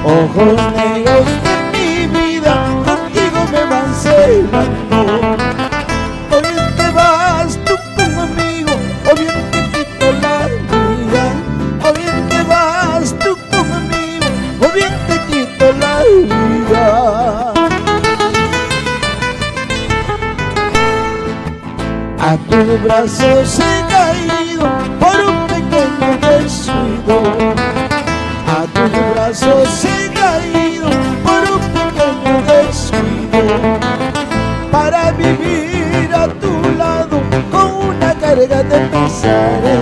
Ojos negros de mi vida, contigo me van cegando. O bien te vas tú conmigo, o bien te quito la vida. O bien te vas tú conmigo, o bien te quito la vida. A tus brazos he caído por un pequeño descuido. A tus brazos he caído por un pequeño descuido. Para vivir a tu lado con una carga de pesares.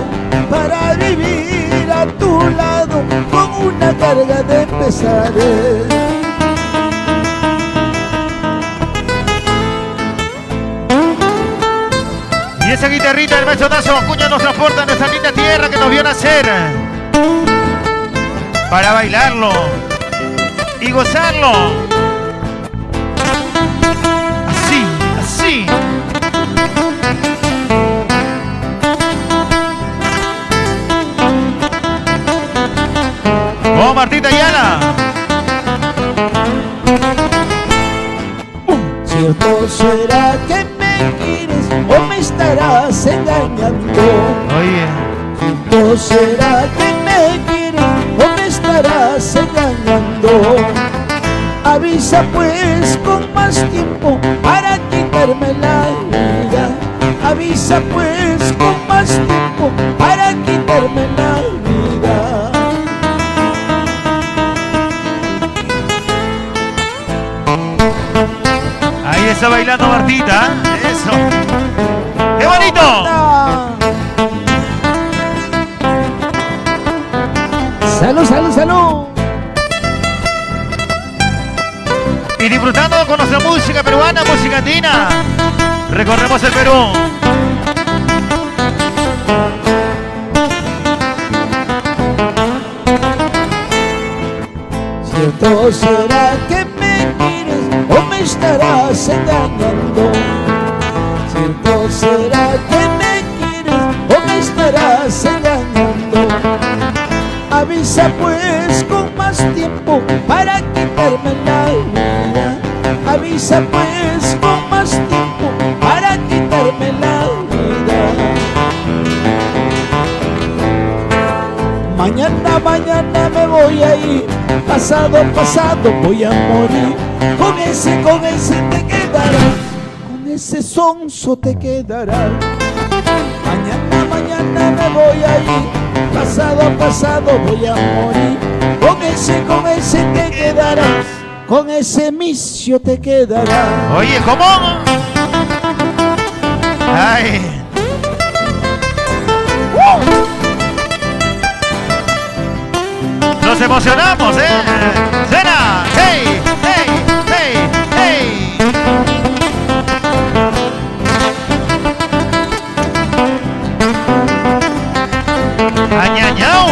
Para vivir a tu lado con una carga de pesares. Y esa guitarrita del maestro Tazo Acuña nos transporta a nuestra linda tierra que nos vio nacer para bailarlo y gozarlo. Así, así. ¡Oh, Martita Ayala! ¿Cierto será que me quieres o me estarás engañando? Oye. ¿Cierto será que me quieres o me estarás engañando? Avisa pues con más tiempo para quitarme la vida. Avisa pues con más tiempo para quitarme la vida. Ahí está bailando Martita, eso. ¡Qué bonito! ¡Salud, salud, salud! Y disfrutando con nuestra música peruana, música andina. Recorremos el Perú. ¿Cierto será que me quieres o me estarás engañando? ¿Cierto será que me quieres o me estarás engañando? Avisa pues con más tiempo para quitarme la vida. Avisa pues con más tiempo para quitarme la vida. Mañana, mañana me voy a ir. Pasado, pasado voy a morir. Con ese te quedarás. Con ese sonso te quedarás. Mañana, mañana me voy a ir. Pasado, pasado voy a morir. Con ese te quedarás. Con ese misio te quedarás. Oye, ¿cómo? Ay. Nos emocionamos, ¡Suena! ¡Hey! ¡Hey! ¡Hey! ¡Hey! ¡Añañao!